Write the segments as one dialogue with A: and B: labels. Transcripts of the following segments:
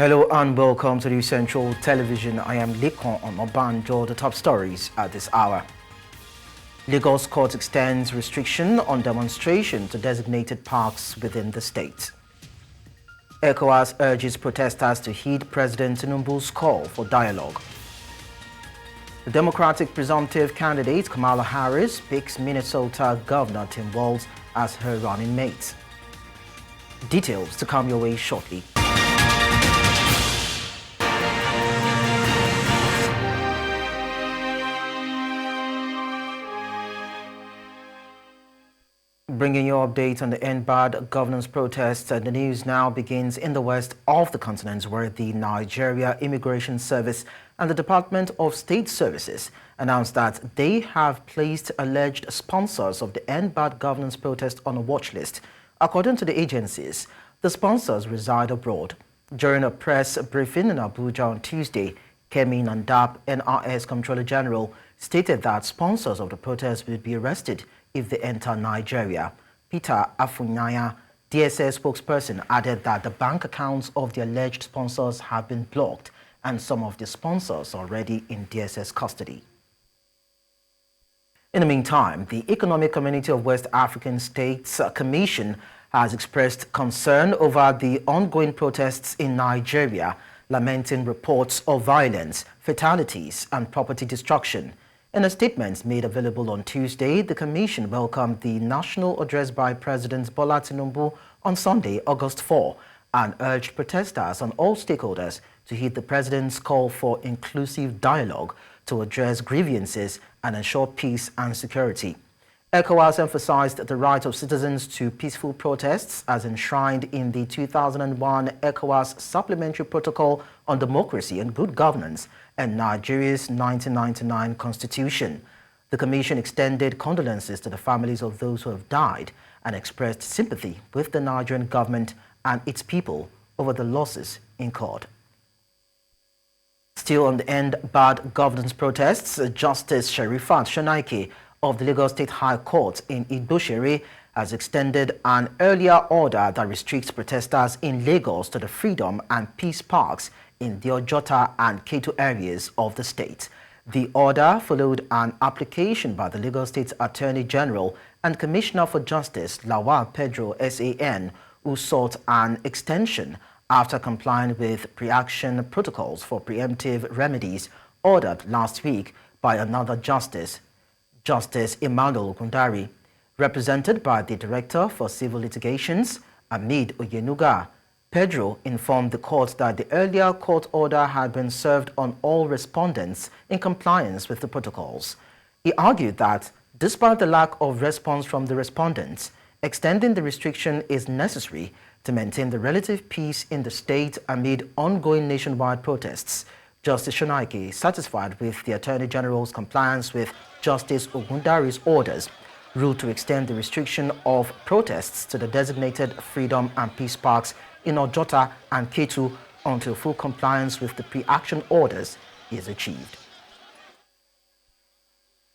A: Hello and welcome to the Central Television. I am Lekan on Onabanjo. The top stories at this hour. Lagos court extends restriction on demonstration to designated parks within the state. ECOWAS urges protesters to heed President Tinubu's call for dialogue. The Democratic presumptive candidate Kamala Harris picks Minnesota Governor Tim Walz as her running mate. Details to come your way shortly. Bringing you updates on the End Bad governance protests. The news now begins in the west of the continent, where the Nigeria Immigration Service and the Department of State Services announced that they have placed alleged sponsors of the End Bad governance protest on a watch list. According to the agencies, the sponsors reside abroad. During a press briefing in Abuja on Tuesday, Kemi Nandap, NRS Comptroller General, stated that sponsors of the protest would be arrested if they enter Nigeria. Peter Afunyaya, DSS spokesperson, added that the bank accounts of the alleged sponsors have been blocked and some of the sponsors are already in DSS custody. In the meantime, the Economic Community of West African States Commission has expressed concern over the ongoing protests in Nigeria, lamenting reports of violence, fatalities, and property destruction. In a statement made available on Tuesday, the Commission welcomed the national address by President Bola Tinubu on Sunday, August 4, and urged protesters and all stakeholders to heed the President's call for inclusive dialogue to address grievances and ensure peace and security. ECOWAS emphasized the right of citizens to peaceful protests as enshrined in the 2001 ECOWAS Supplementary Protocol on Democracy and Good Governance and Nigeria's 1999 Constitution. The Commission extended condolences to the families of those who have died and expressed sympathy with the Nigerian government and its people over the losses incurred. Still on the End Bad governance protests, Justice Sherifat Shonaike of the Lagos State High Court in Igboshere has extended an earlier order that restricts protesters in Lagos to the Freedom and Peace Parks in the Ojota and Ketu areas of the state. The order followed an application by the Lagos State Attorney General and Commissioner for Justice Lawal Pedro SAN, who sought an extension after complying with pre-action protocols for preemptive remedies ordered last week by another justice, Justice Emmanuel Gundari, represented by the Director for Civil Litigations, Amid Oyenuga. Pedro informed the court that the earlier court order had been served on all respondents in compliance with the protocols. He argued that, despite the lack of response from the respondents, extending the restriction is necessary to maintain the relative peace in the state amid ongoing nationwide protests. Justice Shonaike, satisfied with the Attorney General's compliance with Justice Ogundari's orders, ruled to extend the restriction of protests to the designated Freedom and Peace Parks in Ojota and Ketu until full compliance with the pre-action orders is achieved.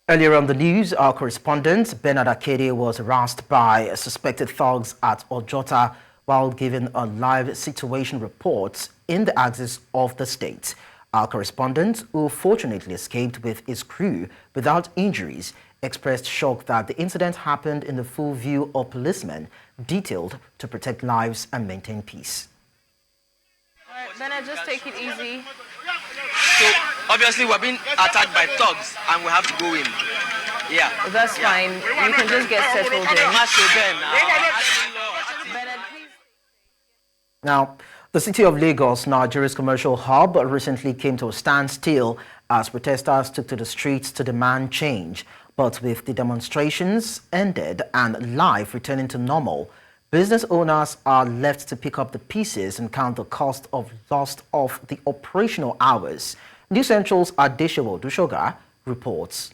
A: Earlier on the news, our correspondent Bernard Akede was harassed by suspected thugs at Ojota while giving a live situation report in the axis of the state. Our correspondent, who fortunately escaped with his crew without injuries, expressed shock that the incident happened in the full view of policemen detailed to protect lives and maintain peace.
B: All right, Bernard, just take it easy.
C: So, obviously, we're being attacked by thugs and we have to go in. Yeah.
B: That's fine. You can just get settled in. Bernard, please.
A: Now, the city of Lagos, Nigeria's commercial hub, recently came to a standstill as protesters took to the streets to demand change. But with the demonstrations ended and life returning to normal, business owners are left to pick up the pieces and count the cost of lost of the operational hours. News Central's Adeshewo Dushoga reports.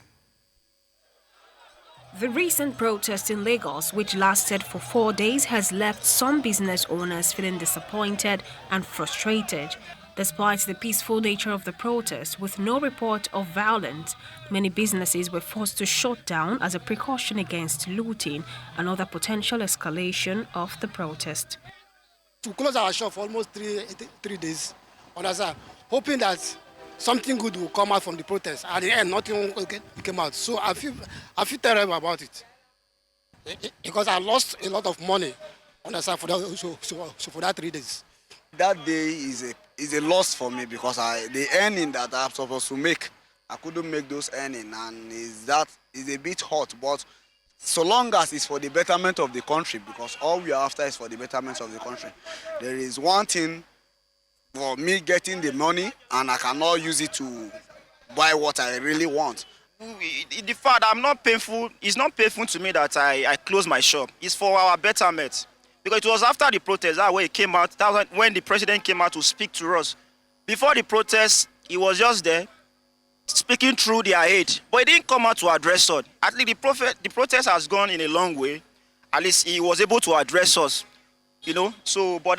D: The recent protest in Lagos, which lasted for 4 days, has left some business owners feeling disappointed and frustrated. Despite the peaceful nature of the protest, with no report of violence, many businesses were forced to shut down as a precaution against looting and other potential escalation of the protest.
E: to close our shop for almost three days, understand, hoping that something good will come out from the protest. At the end, nothing came out. So I feel terrible about it. Because I lost a lot of money, understand, for that 3 days.
F: That day is a loss for me because the earning that I'm supposed to make, I couldn't make those earnings, and is a bit hot. But so long as it's for the betterment of the country, because all we are after is for the betterment of the country. There is one thing for me getting the money, and I cannot use it to buy what I really want.
G: The fact I'm not painful, it's not painful to me that I closed my shop. It's for our betterment. Because it was after the protest, that way it came out, that was when the president came out to speak to us. Before the protest, he was just there, speaking through their aid. But he didn't come out to address us. At least the protest has gone in a long way. At least he was able to address us, you know. So, but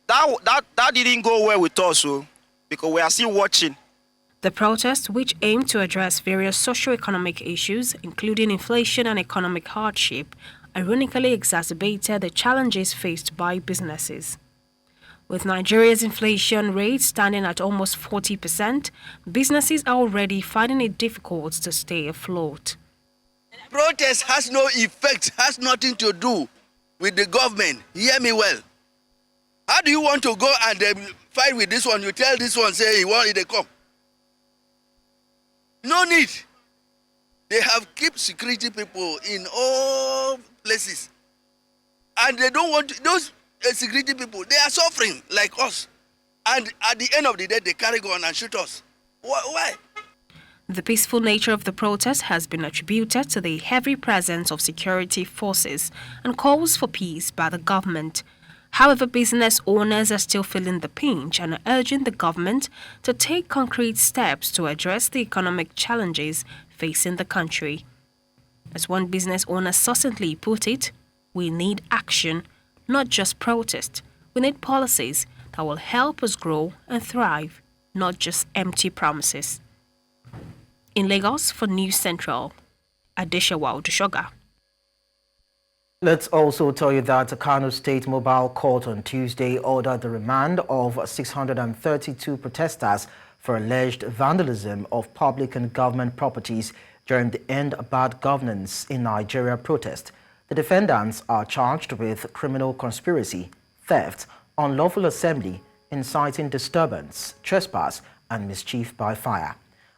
G: that didn't go well with us, so, because we are still watching.
D: The protest, which aimed to address various socio-economic issues, including inflation and economic hardship, ironically exacerbated the challenges faced by businesses. With Nigeria's inflation rate standing at almost 40%, businesses are already finding it difficult to stay afloat.
H: Protest has no effect, has nothing to do with the government. Hear me well. How do you want to go and fight with this one? You tell this one, say he want it, they come. No need. They have kept security people in all places. And they don't want those security people, they are suffering like us. And at the end of the day, they carry gun and shoot us. Why?
D: The peaceful nature of the protest has been attributed to the heavy presence of security forces and calls for peace by the government. However, business owners are still feeling the pinch and are urging the government to take concrete steps to address the economic challenges facing the country. As one business owner succinctly put it, we need action, not just protest. We need policies that will help us grow and thrive, not just empty promises. In Lagos for News Central, Adeshawa Odushoga.
A: Let's also tell you that the Kano State Mobile Court on Tuesday ordered the remand of 632 protesters for alleged vandalism of public and government properties during the End Bad Governance in Nigeria protest. The defendants are charged with criminal conspiracy, theft, unlawful assembly, inciting disturbance, trespass, and mischief by fire.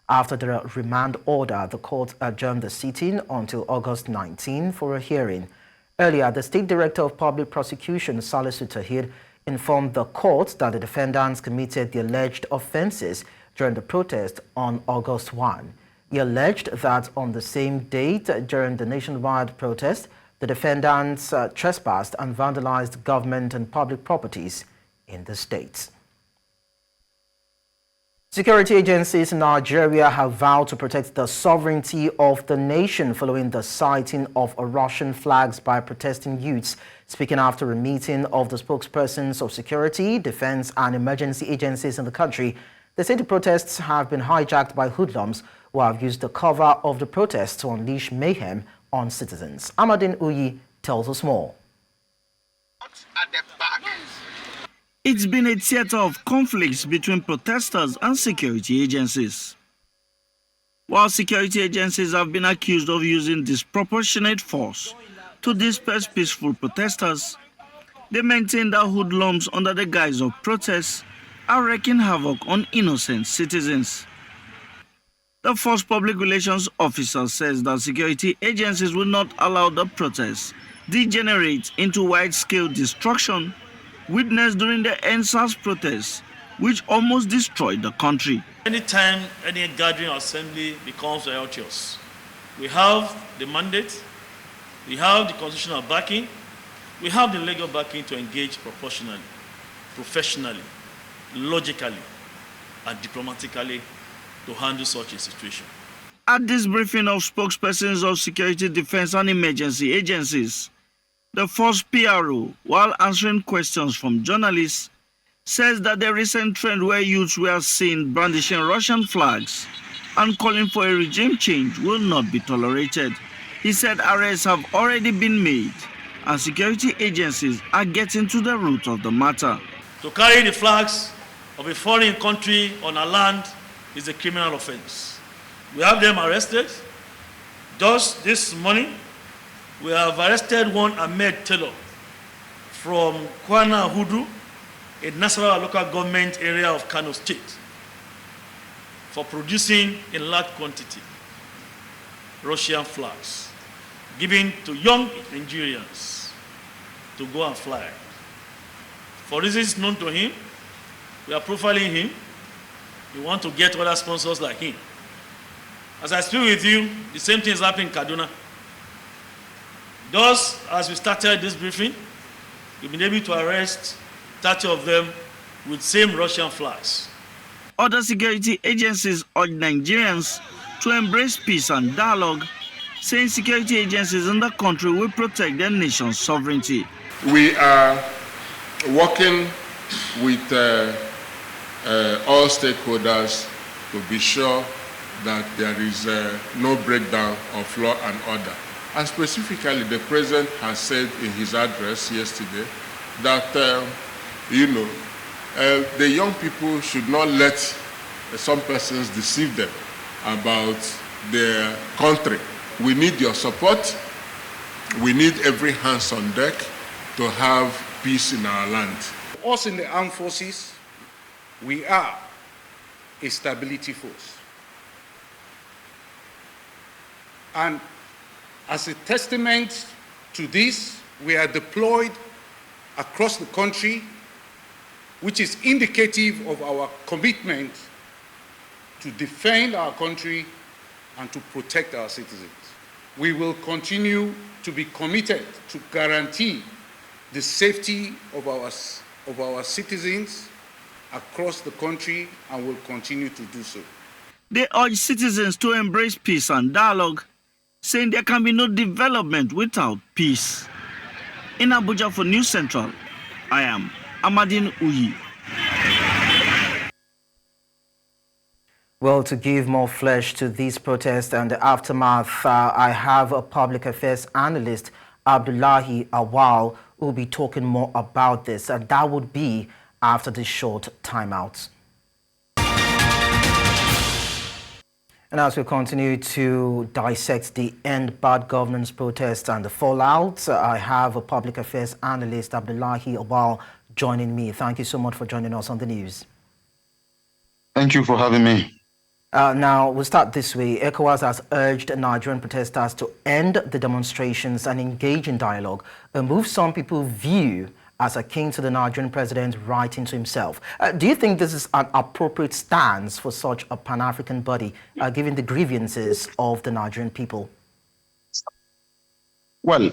A: After the remand order, the court adjourned the sitting until August 19 for a hearing. Earlier, the State Director of Public Prosecution, Salisu Tahir, informed the court that the defendants committed the alleged offences during the protest on August 1. He alleged that on the same date during the nationwide protest, the defendants trespassed and vandalized government and public properties in the state. Security agencies in Nigeria have vowed to protect the sovereignty of the nation following the sighting of Russian flags by protesting youths. Speaking after a meeting of the spokespersons of security, defense and emergency agencies in the country, they say the protests have been hijacked by hoodlums who have used the cover of the protests to unleash mayhem on citizens. Amadin Uyi tells us more.
I: It's been a theater of conflicts between protesters and security agencies. While security agencies have been accused of using disproportionate force to disperse peaceful protesters, they maintain that hoodlums under the guise of protests are wreaking havoc on innocent citizens. The Force Public Relations Officer says that security agencies will not allow the protests degenerate into wide-scale destruction witnessed during the NSAS protests, which almost destroyed the country.
J: Anytime any gathering or assembly becomes riotous, we have the mandate, we have the constitutional backing, we have the legal backing to engage proportionally, professionally, logically, and diplomatically to handle such a situation.
I: At this briefing of spokespersons of security, defense, and emergency agencies, the Force PRO, while answering questions from journalists, says that the recent trend where youths were seen brandishing Russian flags and calling for a regime change will not be tolerated. He said arrests have already been made and security agencies are getting to the root of the matter.
J: To carry the flags of a foreign country on our land is a criminal offense. We have them arrested. Just this morning, we have arrested one Ahmed Taylor from Kwana Hudu, a Nasarawa local government area of Kano State, for producing in large quantity Russian flags given to young Nigerians to go and fly. For reasons known to him, we are profiling him. We want to get other sponsors like him. As I speak with you, the same thing is happening in Kaduna. Thus, as we started this briefing, we've been able to arrest 30 of them with same Russian flags.
I: Other security agencies urge Nigerians to embrace peace and dialogue, saying security agencies in the country will protect their nation's sovereignty.
K: We are working with all stakeholders to be sure that there is no breakdown of law and order. And specifically, the President has said in his address yesterday that, the young people should not let some persons deceive them about their country. We need your support. We need every hands on deck to have peace in our land.
L: Us in the armed forces, we are a stability force. And as a testament to this, we are deployed across the country, which is indicative of our commitment to defend our country and to protect our citizens. We will continue to be committed to guarantee the safety of our citizens across the country and will continue to do so.
I: They urge citizens to embrace peace and dialogue, saying there can be no development without peace. In Abuja for News Central, I am Amadine Uyi.
A: Well, to give more flesh to these protests and the aftermath, I have a public affairs analyst, Abdullahi Abal, who will be talking more about this, and that would be after this short timeout. And as we continue to dissect the End Bad Governance protests and the fallout, I have a public affairs analyst, Abdullahi Abal, joining me. Thank you so much for joining us on the news.
M: Thank you for having me.
A: Now, we'll start this way. ECOWAS has urged Nigerian protesters to end the demonstrations and engage in dialogue, a move some people view as akin to the Nigerian president writing to himself. Do you think this is an appropriate stance for such a Pan-African body, given the grievances of the Nigerian people?
M: Well,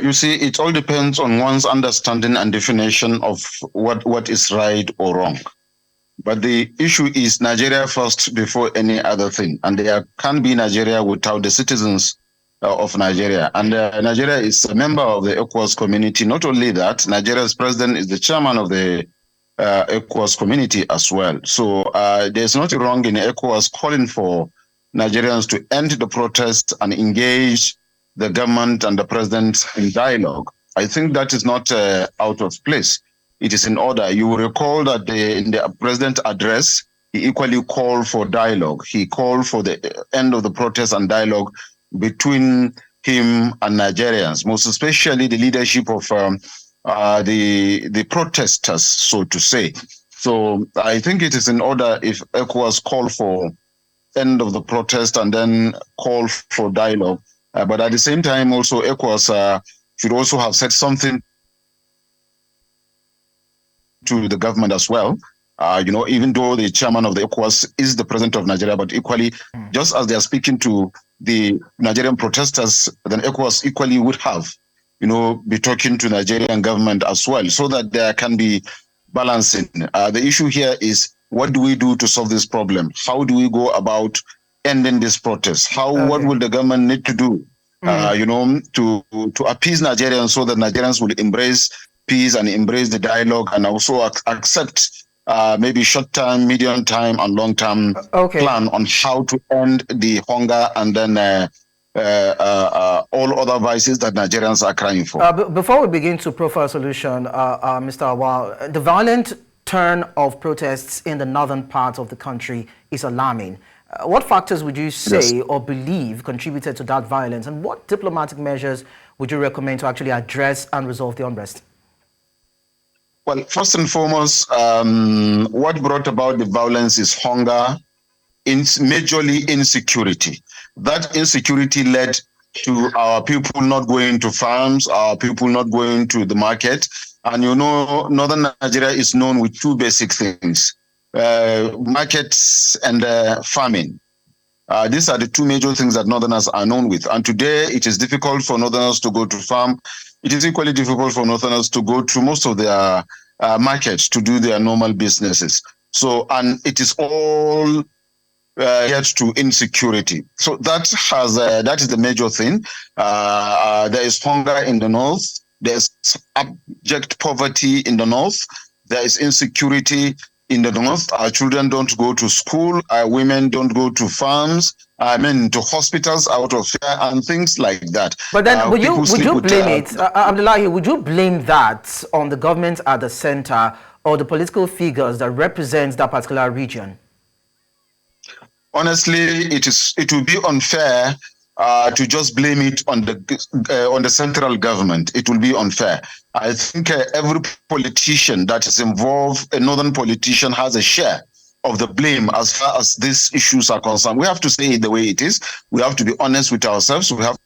M: you see, it all depends on one's understanding and definition of what is right or wrong. But the issue is Nigeria first before any other thing. And there can't be Nigeria without the citizens of Nigeria. And Nigeria is a member of the ECOWAS community. Not only that, Nigeria's president is the chairman of the ECOWAS community as well. So there's nothing wrong in ECOWAS calling for Nigerians to end the protests and engage the government and the president in dialogue. I think that is not out of place. It is in order. You will recall that in the president's address, he equally called for dialogue. He called for the end of the protest and dialogue between him and Nigerians, most especially the leadership of the protesters, so to say. So I think it is in order if ECOWAS call for end of the protest and then call for dialogue. But at the same time, also ECOWAS should also have said something to the government as well. Even though the chairman of the ECOWAS is the president of Nigeria, but equally, just as they are speaking to the Nigerian protesters, then ECOWAS equally would have, be talking to Nigerian government as well, so that there can be balancing. The issue here is, what do we do to solve this problem? How do we go about ending this protest? What will the government need to do, to appease Nigerians so that Nigerians will embrace peace and embrace the dialogue and also accept maybe short-term, medium-term and long-term plan on how to end the hunger and then all other vices that Nigerians are crying for.
A: Before we begin to profile a solution, Mr. Abal, the violent turn of protests in the northern part of the country is alarming. What factors would you say or believe contributed to that violence, and what diplomatic measures would you recommend to actually address and resolve the unrest?
M: Well, first and foremost, what brought about the violence is hunger, majorly insecurity. That insecurity led to our people not going to farms, our people not going to the market. And you know, northern Nigeria is known with two basic things, markets and farming. These are the two major things that northerners are known with. And today it is difficult for northerners to go to farm. It is equally difficult for northerners to go to most of their markets to do their normal businesses. So, and it is all yet to insecurity. So that is the major thing. There is hunger in the north. There is abject poverty in the north. There is insecurity in the north. Our children don't go to school. Our women don't go to farms. To hospitals out of fear and things like that.
A: But then, would you blame it, Abdullahi? Would you blame that on the government at the center or the political figures that represent that particular region?
M: Honestly, it would be unfair to just blame it on the central government. It will be unfair. I think every politician that is involved, a northern politician, has a share of the blame as far as these issues are concerned. We have to say it the way it is. We have to be honest with ourselves. We have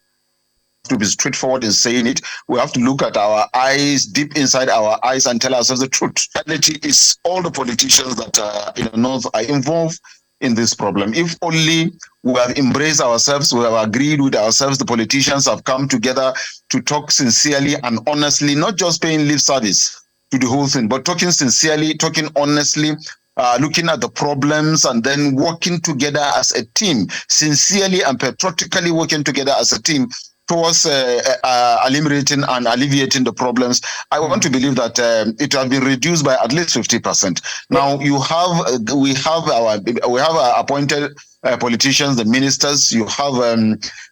M: to be straightforward in saying it. We have to look at our eyes, deep inside our eyes, and tell ourselves the truth. Reality is all the politicians that in the north are involved in this problem. If only we have embraced ourselves, we have agreed with ourselves, the politicians have come together to talk sincerely and honestly, not just paying lip service to the whole thing, but talking sincerely, talking honestly, looking at the problems and then working together as a team, sincerely and patriotically working together as a team towards eliminating and alleviating the problems. I want to believe that it has been reduced by at least 50%. Now we have our appointed politicians, the ministers, you have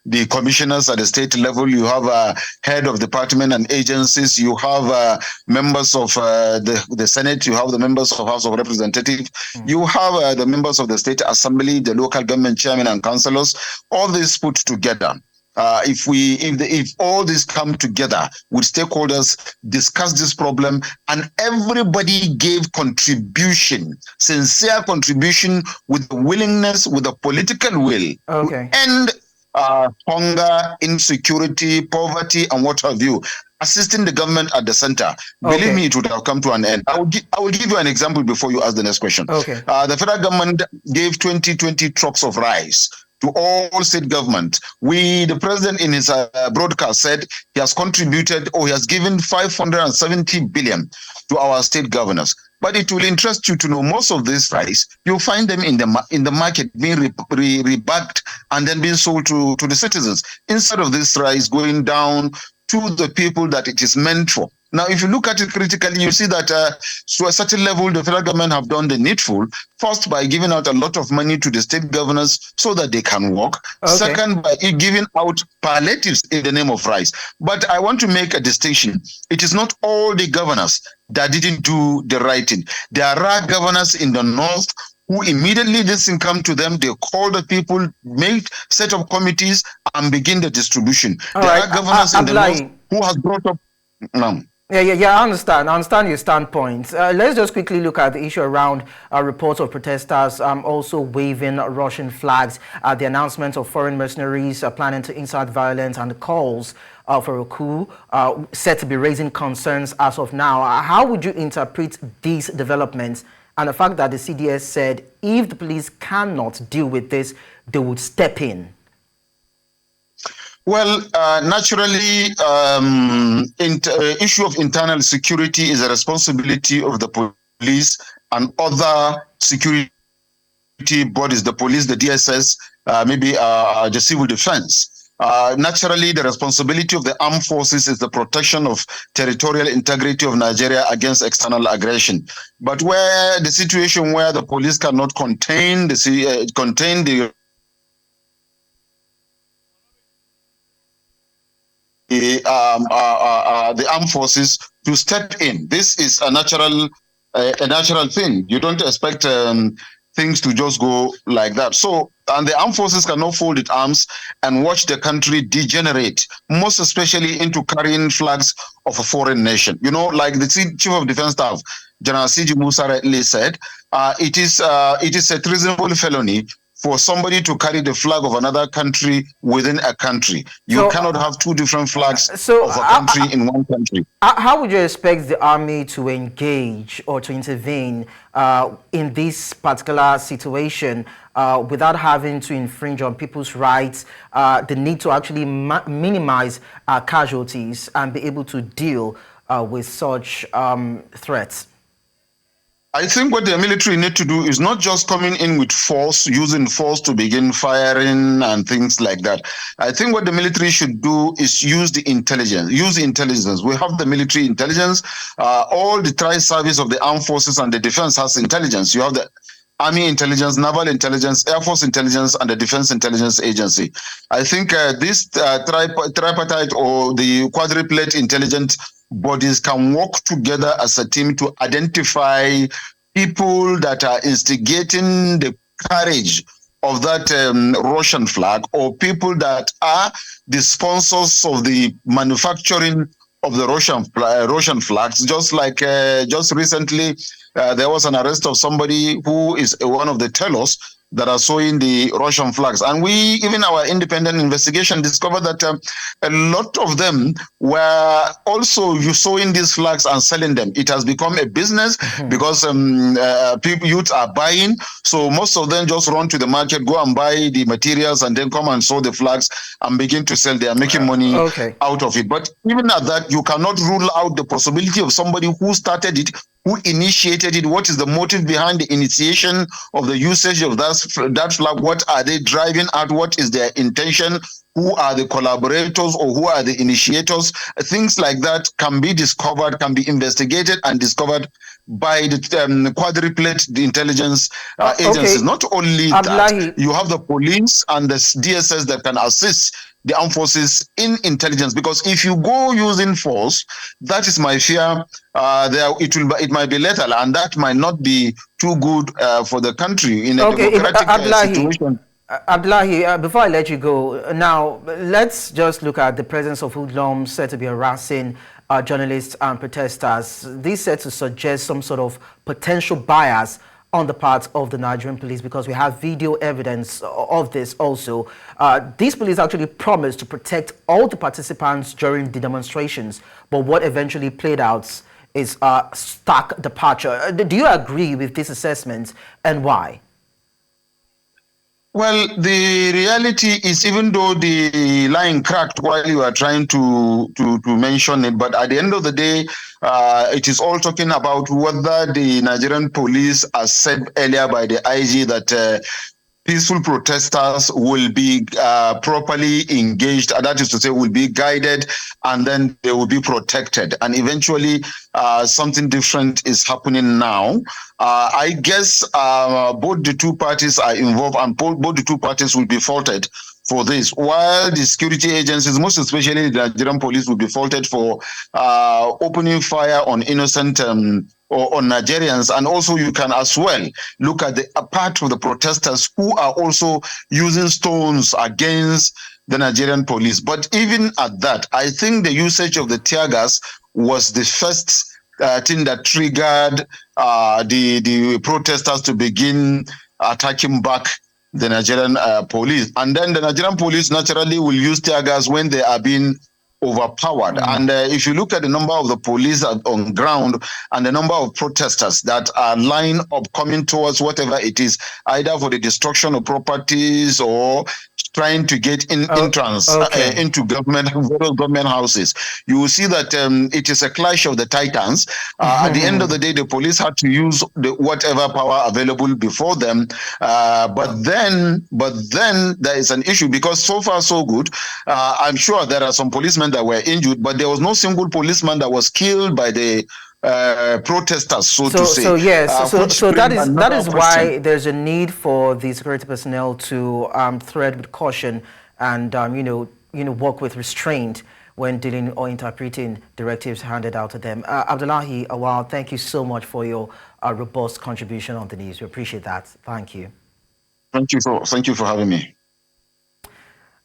M: the commissioners at the state level, you have head of department and agencies, you have members of the Senate, you have the members of House of Representatives, you have the members of the state assembly, the local government chairman and councillors, all this put together. If all this come together with stakeholders, discuss this problem, and everybody gave contribution, sincere contribution, with the willingness, with the political will to end hunger, insecurity, poverty, and what have you, assisting the government at the center. Believe me, it would have come to an end. I will give you an example before you ask the next question. The federal government gave 20 trucks of rice to all state government. The president in his broadcast said he has contributed, or he has given 570 billion to our state governors. But it will interest you to know most of this rice, you'll find them in the market being rebagged and then being sold to the citizens, instead of this rice going down to the people that it is meant for. Now, if you look at it critically, you see that to a certain level, the federal government have done the needful. First, by giving out a lot of money to the state governors so that they can work. Second, by giving out palliatives in the name of rice. But I want to make a distinction. It is not all the governors that didn't do the right thing. There are governors in the north who immediately this thing come to them, they call the people, set up committees, and begin the distribution. There are governors in the north who has brought up...
A: Yeah, I understand your standpoint. Let's just quickly look at the issue around reports of protesters also waving Russian flags, the announcement of foreign mercenaries planning to incite violence, and the calls for a coup said to be raising concerns as of now. How would you interpret these developments and the fact that the CDS said if the police cannot deal with this, they would step in?
M: Well, naturally, issue of internal security is a responsibility of the police and other security bodies, the police, the DSS, maybe the civil defense. Naturally, the responsibility of the armed forces is the protection of territorial integrity of Nigeria against external aggression. But where the situation where the police cannot contain the the armed forces to step in. This is a natural thing. You don't expect things to just go like that. So, and the armed forces cannot fold its arms and watch the country degenerate, most especially into carrying flags of a foreign nation. You know, like the Chief of Defense Staff, General C.G. Musa rightly said, it is a treasonable felony for somebody to carry the flag of another country within a country. You cannot have two different flags of a country in one country.
A: How would you expect the army to engage or to intervene in this particular situation without having to infringe on people's rights, the need to actually minimize casualties and be able to deal with such threats?
M: I think what the military need to do is not just coming in with force, using force to begin firing and things like that. I think what the military should do is use the intelligence. We have the military intelligence. All the tri-service of the armed forces and the defense has intelligence. You have the Army intelligence, naval intelligence, Air Force intelligence, and the Defense Intelligence Agency. I think this tripartite or the quadruplet intelligence bodies can work together as a team to identify people that are instigating the carriage of that Russian flag, or people that are the sponsors of the manufacturing of the Russian flags. Just like just recently, there was an arrest of somebody who is one of the tellers that are sewing the Russian flags. And even our independent investigation discovered that a lot of them were also sewing these flags and selling them. It has become a business because youth are buying. So most of them just run to the market, go and buy the materials, and then come and sew the flags and begin to sell. They are making money out of it. But even at that, you cannot rule out the possibility of somebody who started it, who initiated it, what is the motive behind the initiation of the usage of that flag, what are they driving at, what is their intention, who are the collaborators or who are the initiators. Things like that can be discovered, can be investigated and discovered by the quadruplet intelligence agencies. Not only that, you have the police and the DSS that can assist the armed forces in intelligence, because if you go using force, that is my fear, it might be lethal, and that might not be too good for the country in a democratic situation.
A: Abdullahi, before I let you go, now let's just look at the presence of hoodlums said to be harassing journalists and protesters. This said to suggest some sort of potential bias on the part of the Nigerian police, because we have video evidence of this also. These police actually promised to protect all the participants during the demonstrations, but what eventually played out is stark departure. Do you agree with this assessment, and why?
M: Well, the reality is, even though the line cracked while you are trying to mention it, but at the end of the day, it is all talking about whether the Nigerian police, as said earlier by the IG, that peaceful protesters will be properly engaged, that is to say, will be guided, and then they will be protected. And eventually, something different is happening now. I guess both the two parties are involved, and both the two parties will be faulted for this, while the security agencies, most especially the Nigerian police, will be faulted for opening fire on innocent or on Nigerians. And also you can as well look at the part of the protesters who are also using stones against the Nigerian police. But even at that, I think the usage of the tear gas was the first thing that triggered the protesters to begin attacking back the Nigerian police. And then the Nigerian police naturally will use tear gas when they are being overpowered. And if you look at the number of the police on ground and the number of protesters that are lined up coming towards whatever it is, either for the destruction of properties or trying to get entrance into various government houses, you will see that it is a clash of the titans. At the end of the day, the police had to use whatever power available before them. But then there is an issue, because so far so good. I'm sure there are some policemen that were injured, but there was no single policeman that was killed by the protesters, so to say.
A: So yes, so that is why there's a need for the security personnel to tread with caution and work with restraint when dealing or interpreting directives handed out to them. Abdullahi, Awal, thank you so much for your robust contribution on the news. We appreciate that. Thank you.
M: Thank you for having me.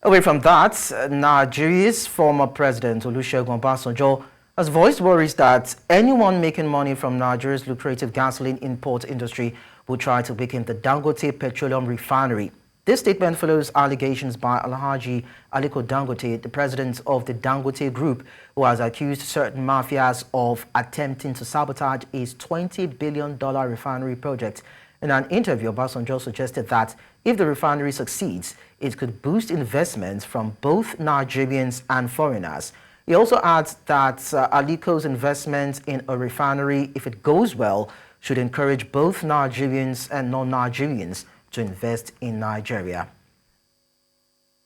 A: Away from that, Nigeria's former president Olusegun Obasanjo has voiced worries that anyone making money from Nigeria's lucrative gasoline import industry will try to weaken the Dangote Petroleum Refinery. This statement follows allegations by Alhaji Aliko Dangote, the president of the Dangote Group, who has accused certain mafias of attempting to sabotage his $20 billion refinery project. In an interview, Obasanjo suggested that if the refinery succeeds, it could boost investments from both Nigerians and foreigners. He also adds that Aliko's investment in a refinery, if it goes well, should encourage both Nigerians and non-Nigerians to invest in Nigeria.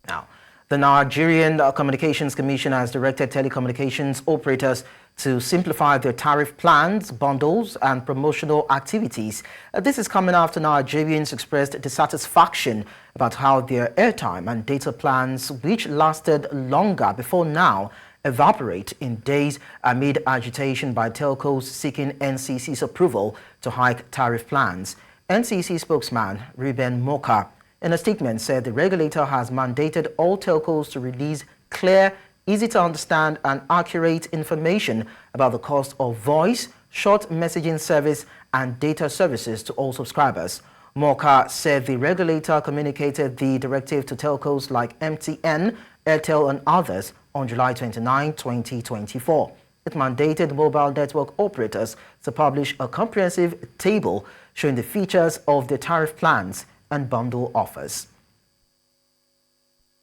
A: Now, the Nigerian Communications Commission has directed telecommunications operators to simplify their tariff plans, bundles, and promotional activities. This is coming after Nigerians expressed dissatisfaction about how their airtime and data plans, which lasted longer before now, evaporate in days amid agitation by telcos seeking NCC's approval to hike tariff plans. NCC spokesman Ruben Moka, in a statement, said the regulator has mandated all telcos to release clear, easy to understand and accurate information about the cost of voice, short messaging service and data services to all subscribers. Moka said the regulator communicated the directive to telcos like MTN, Airtel and others on July 29, 2024. It mandated mobile network operators to publish a comprehensive table showing the features of their tariff plans and bundle offers.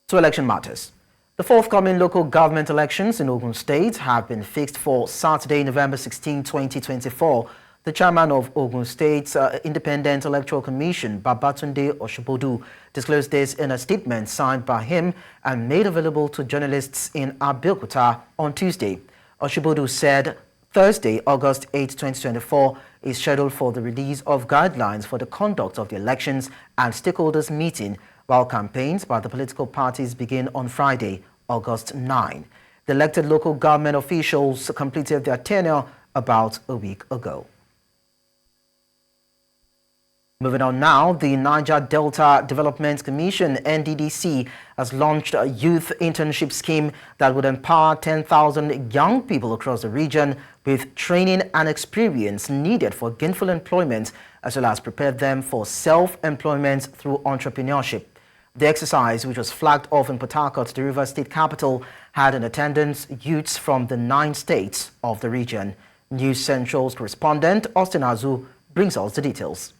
A: To election matters. The forthcoming local government elections in Ogun State have been fixed for Saturday, November 16, 2024. The chairman of Ogun State's Independent Electoral Commission, Babatunde Oshibodu, disclosed this in a statement signed by him and made available to journalists in Abeokuta on Tuesday. Oshibodu said Thursday, August 8, 2024, is scheduled for the release of guidelines for the conduct of the elections and stakeholders meeting, while campaigns by the political parties begin on Friday, August 9. The elected local government officials completed their tenure about a week ago. Moving on now, the Niger Delta Development Commission, NDDC, has launched a youth internship scheme that would empower 10,000 young people across the region with training and experience needed for gainful employment, as well as prepare them for self-employment through entrepreneurship. The exercise, which was flagged off in Port Harcourt, the River State capital, had in attendance youths from the 9 states of the region. News Central's correspondent, Austin Azu, brings us the details.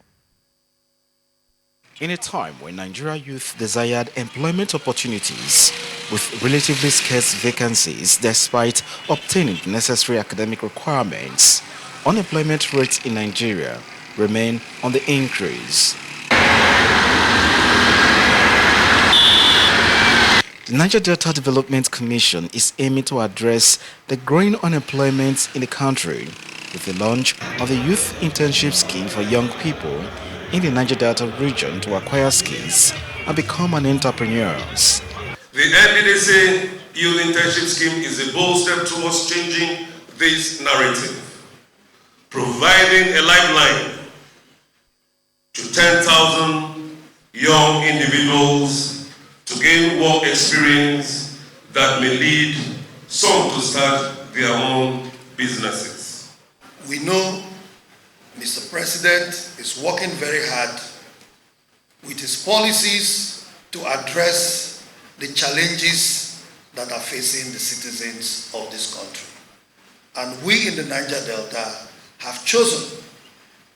N: In a time when Nigeria youth desired employment opportunities with relatively scarce vacancies despite obtaining the necessary academic requirements, unemployment rates in Nigeria remain on the increase. The Niger Delta Development Commission is aiming to address the growing unemployment in the country with the launch of the Youth Internship Scheme for young people in the Niger Delta region to acquire skills and become an entrepreneur.
O: The NDDC Youth Internship Scheme is a bold step towards changing this narrative, providing a lifeline to 10,000 young individuals to gain work experience that may lead some to start their own businesses.
P: We know Mr. President is working very hard with his policies to address the challenges that are facing the citizens of this country. And we in the Niger Delta have chosen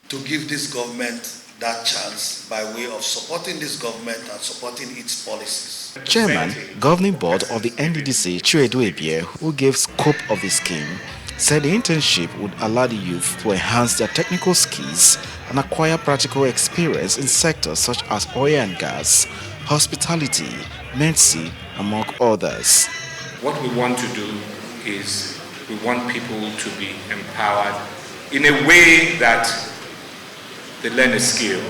P: to give this government that chance by way of supporting this government and supporting its policies.
N: Chairman, Governing Board of the NDDC, Chuedu Ebie, who gave scope of the scheme, said the internship would allow the youth to enhance their technical skills and acquire practical experience in sectors such as oil and gas, hospitality, medicine, among others.
L: What we want to do is we want people to be empowered in a way that they learn a skill.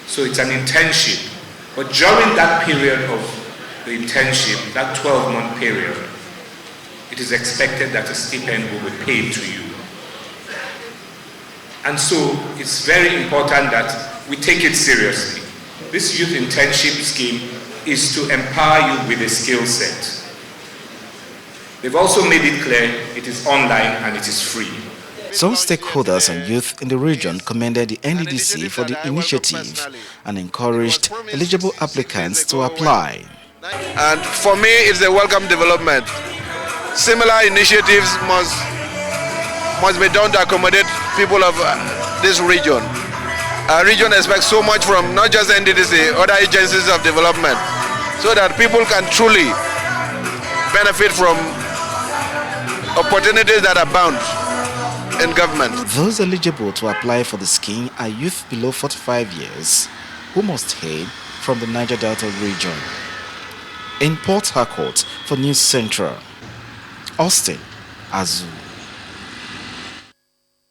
L: So it's an internship. But during that period of the internship, that 12-month period, it is expected that a stipend will be paid to you. And so it's very important that we take it seriously. This youth internship scheme is to empower you with a skill set. They've also made it clear it is online and it is free.
N: Some stakeholders and youth in the region commended the NDDC for the initiative and encouraged eligible applicants to apply.
Q: And for me, it's a welcome development. Similar initiatives must be done to accommodate people of this region. Our region expects so much from not just NDDC, other agencies of development, so that people can truly benefit from opportunities that abound in government.
N: Those eligible to apply for the scheme are youth below 45 years who must hail from the Niger Delta region. In Port Harcourt for News Central, Austin Azu.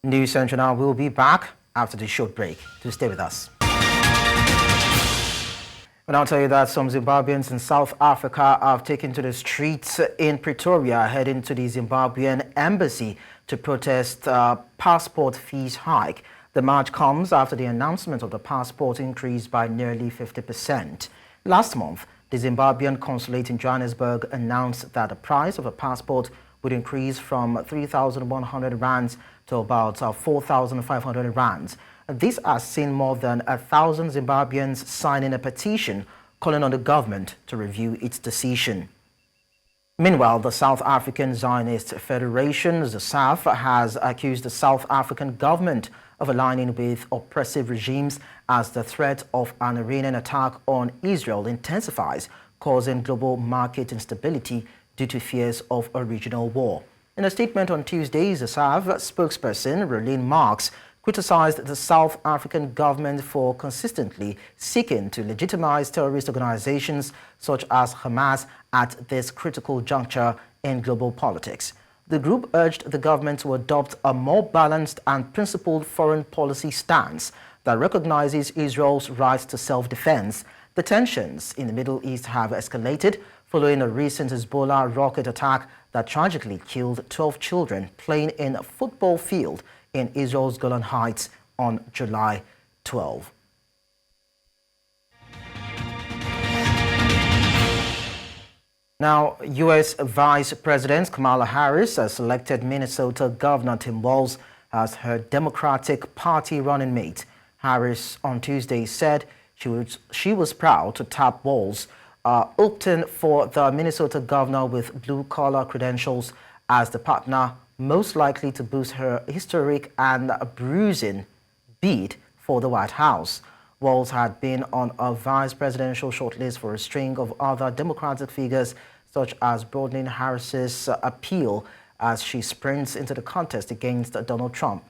A: News Central now will be back after the short break. Do stay with us. And I'll tell you that some Zimbabweans in South Africa have taken to the streets in Pretoria, heading to the Zimbabwean embassy to protest passport fees hike. The march comes after the announcement of the passport increase by nearly 50%. Last month, the Zimbabwean consulate in Johannesburg announced that the price of a passport would increase from 3,100 rands to about 4,500 rands. This has seen more than 1,000 Zimbabweans signing a petition calling on the government to review its decision. Meanwhile, the South African Zionist Federation, the SAF, has accused the South African government of aligning with oppressive regimes as the threat of an Iranian attack on Israel intensifies, causing global market instability due to fears of a regional war. In a statement on Tuesday, the SAF spokesperson, Rolene Marks, criticized the South African government for consistently seeking to legitimize terrorist organizations such as Hamas at this critical juncture in global politics. The group urged the government to adopt a more balanced and principled foreign policy stance that recognizes Israel's right to self-defense. The tensions in the Middle East have escalated following a recent Hezbollah rocket attack that tragically killed 12 children playing in a football field in Israel's Golan Heights on July 12. Now, U.S. Vice President Kamala Harris has selected Minnesota Governor Tim Walz as her Democratic Party running mate. Harris on Tuesday said she was proud to tap Walz, opting for the Minnesota governor with blue-collar credentials as the partner most likely to boost her historic and bruising bid for the White House. Walz had been on a vice presidential shortlist for a string of other Democratic figures, such as broadening Harris's appeal as she sprints into the contest against Donald Trump.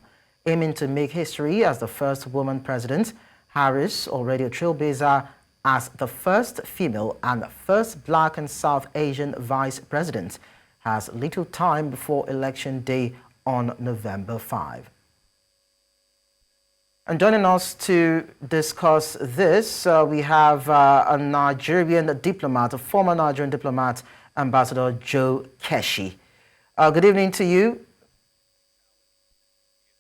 A: Aiming to make history as the first woman president, Harris, already a trailblazer as the first female and first Black and South Asian vice president, has little time before Election Day on November 5. And joining us to discuss this, we have a Nigerian diplomat, a former Nigerian diplomat, Ambassador Joe Keshi. Good evening to you.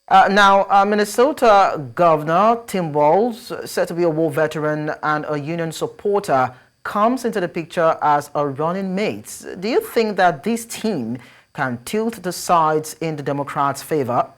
A: Minnesota Governor Tim Walz, said to be a war veteran and a union supporter, comes into the picture as a running mate. Do you think that this team can tilt the sides in the Democrats' favor?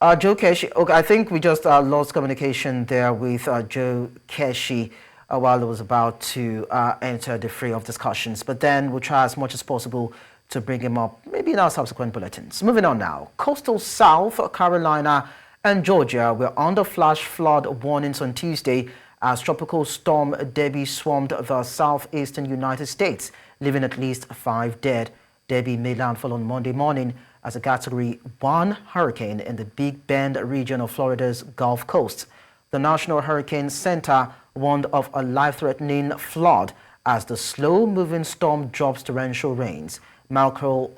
A: Joe Keshi, okay, I think we just lost communication there with Joe Keshi while he was about to enter the fray of discussions. But then we'll try as much as possible to bring him up, maybe in our subsequent bulletins. Moving on now, coastal South Carolina and Georgia were under flash flood warnings on Tuesday as Tropical Storm Debbie swarmed the southeastern United States, leaving at least 5 dead. Debbie made landfall on Monday morning as a Category 1 hurricane in the Big Bend region of Florida's Gulf Coast. The National Hurricane Center warned of a life-threatening flood as the slow-moving storm drops torrential rains. Michael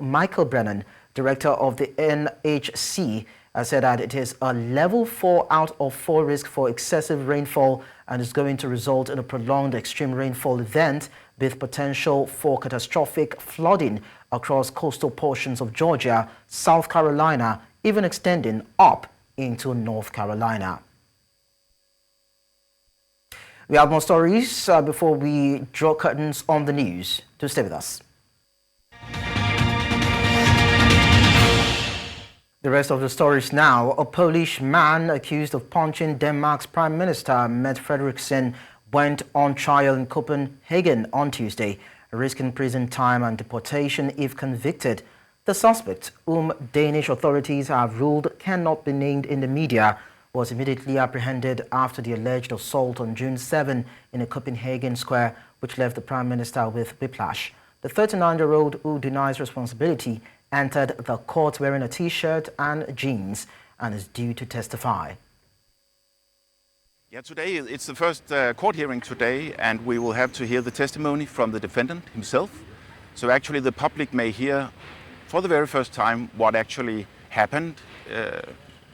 A: Brennan, director of the NHC said that it is a level 4 out of 4 risk for excessive rainfall and is going to result in a prolonged extreme rainfall event with potential for catastrophic flooding across coastal portions of Georgia, South Carolina, even extending up into North Carolina. We have more stories before we draw curtains on the news. Do stay with us. The rest of the stories now. A Polish man accused of punching Denmark's Prime Minister, Mette Frederiksen, went on trial in Copenhagen on Tuesday, risking prison time and deportation if convicted. The suspect, whom Danish authorities have ruled cannot be named in the media, was immediately apprehended after the alleged assault on June 7 in a Copenhagen square, which left the Prime Minister with whiplash. The 39-year-old, who denies responsibility, entered the court wearing a T-shirt and jeans and is due to testify.
R: Yeah, today it's the first court hearing today, and we will have to hear the testimony from the defendant himself. So actually the public may hear for the very first time what actually happened.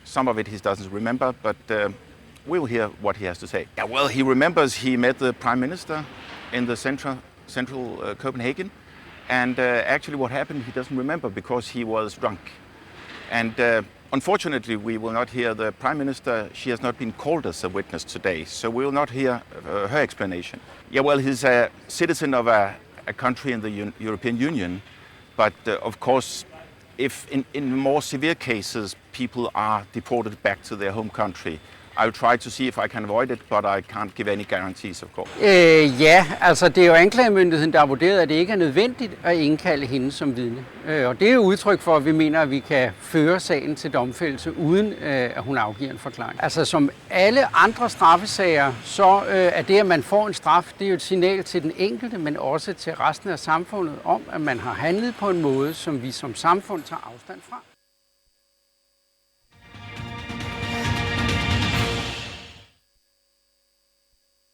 R: Some of it he doesn't remember, but we'll hear what he has to say. Yeah, well, he remembers he met the Prime Minister in the central Copenhagen. And actually what happened, he doesn't remember because he was drunk. And unfortunately, we will not hear the Prime Minister. She has not been called as a witness today, so we will not hear her explanation. Yeah, well, he's a citizen of a country in the European Union, but of course, if in more severe cases, people are deported back to their home country, I'll try to see if I can avoid it, but I can't give any guarantees, of course.
S: Ja, altså det er jo anklagemyndigheden, der har vurderet, at det ikke er nødvendigt at indkalde hende som vidne. Og det er jo udtryk for, at vi mener, at vi kan føre sagen til domfældelse, uden at hun afgiver en forklaring. Altså som alle andre straffesager, så er det, at man får en straf, det er jo et signal til den enkelte, men også til resten af samfundet om, at man har handlet på en måde, som vi som samfund tager afstand fra.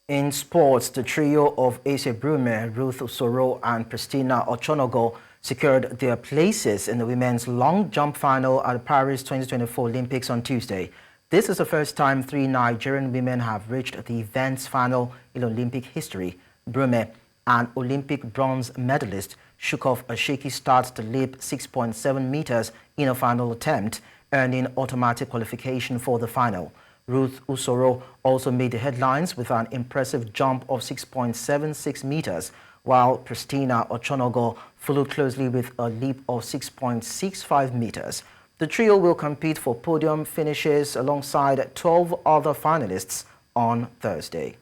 A: In sports, the trio of Asa Brume, Ruth Usoro and Christina Ochonogo secured their places in the women's long jump final at the Paris 2024 Olympics on Tuesday. This is the first time 3 Nigerian women have reached the event's final in Olympic history. Brume, an Olympic bronze medalist, shook off a Shiki start to leap 6.7 meters in a final attempt, earning automatic qualification for the final. Ruth Usoro also made the headlines with an impressive jump of 6.76 meters, while Christina Ochonogo followed closely with a leap of 6.65 meters. The trio will compete for podium finishes alongside 12 other finalists on Thursday.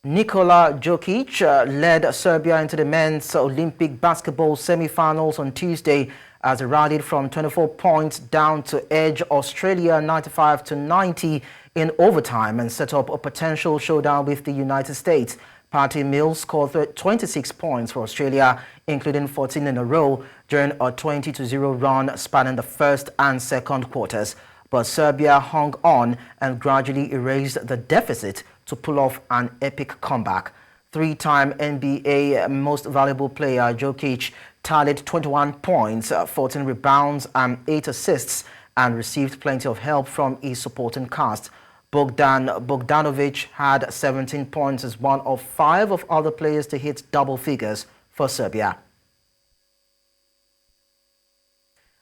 A: Nikola Jokic led Serbia into the men's Olympic basketball semi-finals on Tuesday as he rallied from 24 points down to edge Australia 95-90 in overtime and set up a potential showdown with the United States. Patty Mills scored 26 points for Australia, including 14 in a row during a 20-0 run spanning the first and second quarters. But Serbia hung on and gradually erased the deficit to pull off an epic comeback. 3-time NBA Most Valuable Player Jokic tallied 21 points, 14 rebounds and 8 assists and received plenty of help from his supporting cast. Bogdanovic had 17 points as one of 5 of other players to hit double figures for Serbia.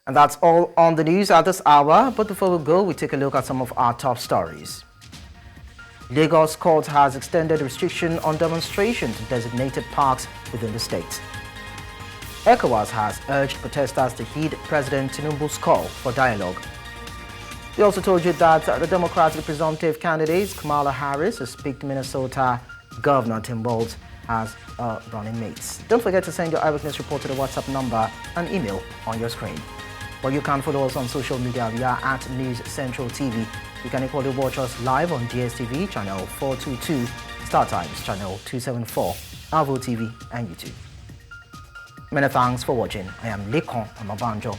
A: And that's all on the news at this hour. But before we go, we take a look at some of our top stories. Lagos Court has extended restriction on demonstration to designated parks within the state. ECOWAS has urged protesters to heed President Tinubu's call for dialogue. We also told you that the Democratic representative candidate Kamala Harris has picked Minnesota Governor Tim Walz as running mates. Don't forget to send your eyewitness report to the WhatsApp number and email on your screen. Well, you can follow us on social media. We are at News Central TV. You can equally watch us live on DSTV channel 422, Star Times channel 274, Avo TV and YouTube. Many thanks for watching. I am Lekan Onabanjo.